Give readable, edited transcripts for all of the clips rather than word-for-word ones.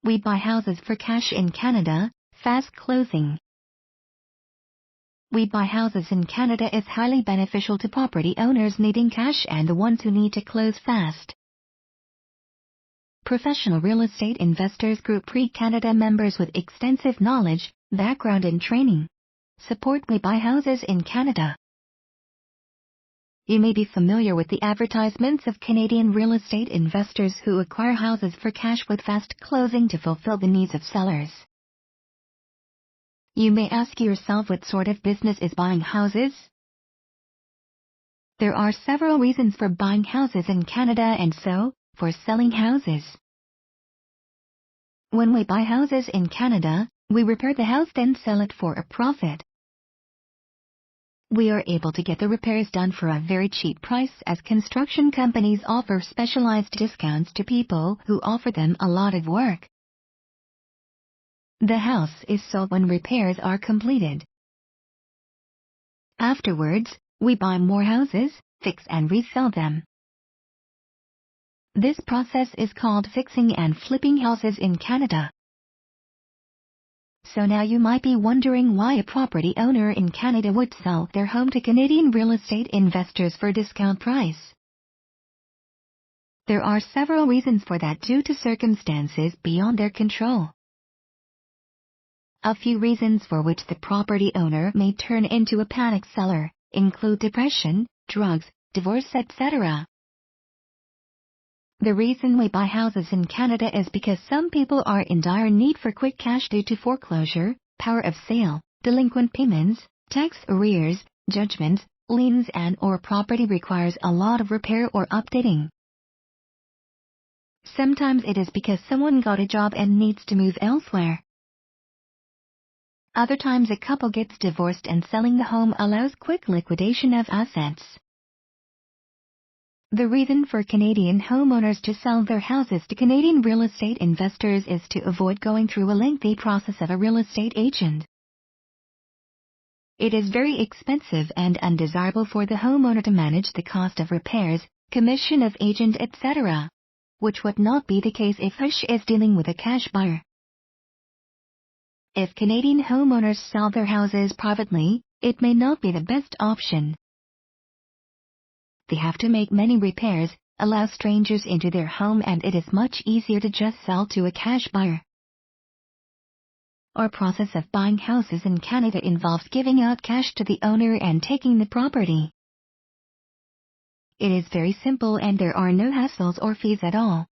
We buy houses for cash in Canada, fast closing. We buy houses in Canada is highly beneficial to property owners needing cash and the ones who need to close fast. Professional real estate investors group pre-Canada members with extensive knowledge, background and training. Support We Buy Houses in Canada. You may be familiar with the advertisements of Canadian real estate investors who acquire houses for cash with fast closing to fulfill the needs of sellers. You may ask yourself what sort of business is buying houses? There are several reasons for buying houses in Canada and so, for selling houses. When we buy houses in Canada, we repair the house then sell it for a profit. We are able to get the repairs done for a very cheap price as construction companies offer specialized discounts to people who offer them a lot of work. The house is sold when repairs are completed. Afterwards, we buy more houses, fix and resell them. This process is called fixing and flipping houses in Canada. So now you might be wondering why a property owner in Canada would sell their home to Canadian real estate investors for discount price. There are several reasons for that due to circumstances beyond their control. A few reasons for which the property owner may turn into a panic seller include depression, drugs, divorce, etc. The reason we buy houses in Canada is because some people are in dire need for quick cash due to foreclosure, power of sale, delinquent payments, tax arrears, judgments, liens and/or property requires a lot of repair or updating. Sometimes it is because someone got a job and needs to move elsewhere. Other times a couple gets divorced and selling the home allows quick liquidation of assets. The reason for Canadian homeowners to sell their houses to Canadian real estate investors is to avoid going through a lengthy process of a real estate agent. It is very expensive and undesirable for the homeowner to manage the cost of repairs, commission of agent, etc., which would not be the case if he is dealing with a cash buyer. If Canadian homeowners sell their houses privately, it may not be the best option. They have to make many repairs, allow strangers into their home, and it is much easier to just sell to a cash buyer. Our process of buying houses in Canada involves giving out cash to the owner and taking the property. It is very simple and there are no hassles or fees at all.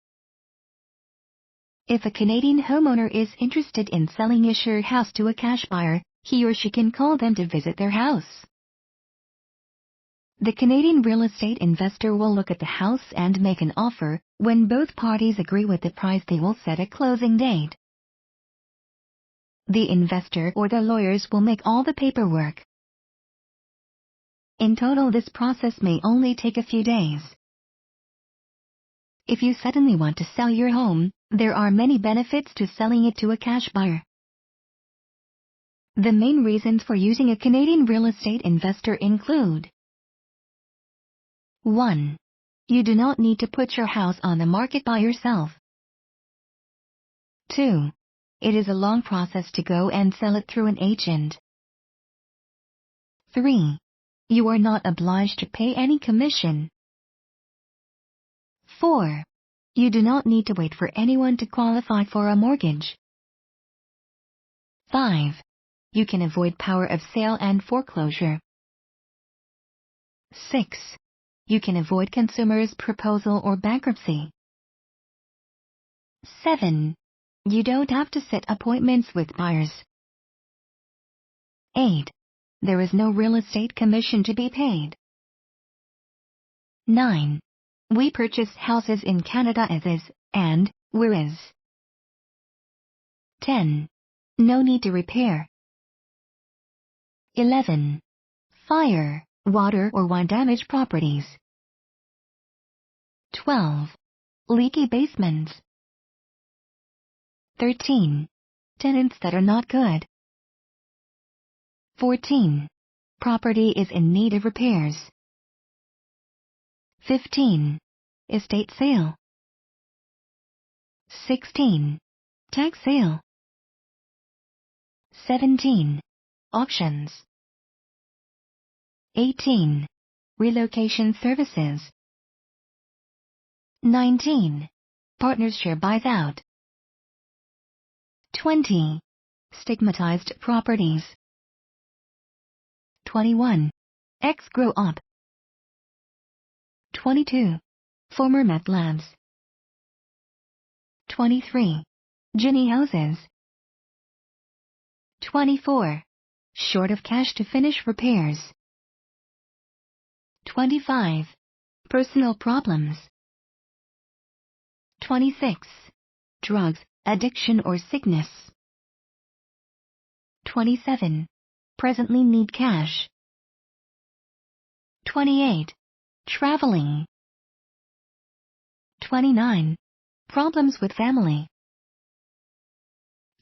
If a Canadian homeowner is interested in selling his house to a cash buyer, he or she can call them to visit their house. The Canadian real estate investor will look at the house and make an offer. When both parties agree with the price, they will set a closing date. The investor or the lawyers will make all the paperwork. In total, this process may only take a few days. If you suddenly want to sell your home, there are many benefits to selling it to a cash buyer. The main reasons for using a Canadian real estate investor include: 1. You do not need to put your house on the market by yourself. 2. It is a long process to go and sell it through an agent. 3. You are not obliged to pay any commission. 4. You do not need to wait for anyone to qualify for a mortgage. 5. You can avoid power of sale and foreclosure. 6. You can avoid consumer's proposal or bankruptcy. 7. You don't have to set appointments with buyers. 8. There is no real estate commission to be paid. 9. We purchase houses in Canada as is, and where is. 10. No need to repair. 11. Fire, water or wind damage properties. 12. Leaky basements. 13. Tenants that are not good. 14. Property is in need of repairs. 15. Estate sale. 16. Tax sale. 17. Auctions. 18. Relocation services. 19. Partnership buys out. 20. Stigmatized properties. 21. X grow up. 22. Former meth labs. 23. Ginny houses. 24. Short of cash to finish repairs. 25. Personal problems. 26. Drugs, addiction or sickness. 27. Presently need cash. 28. Traveling. 29. Problems with family.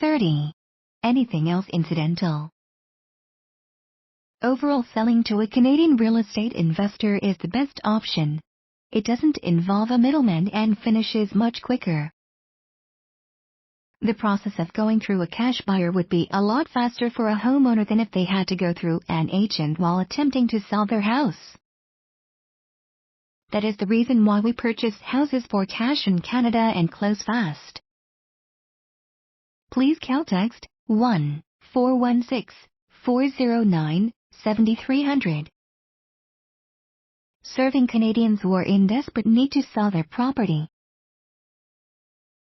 30. Anything else incidental. Overall, selling to a Canadian real estate investor is the best option. It doesn't involve a middleman and finishes much quicker. The process of going through a cash buyer would be a lot faster for a homeowner than if they had to go through an agent while attempting to sell their house. That is the reason why we purchase houses for cash in Canada and close fast. Please call text 1-416-409-7300. Serving Canadians who are in desperate need to sell their property.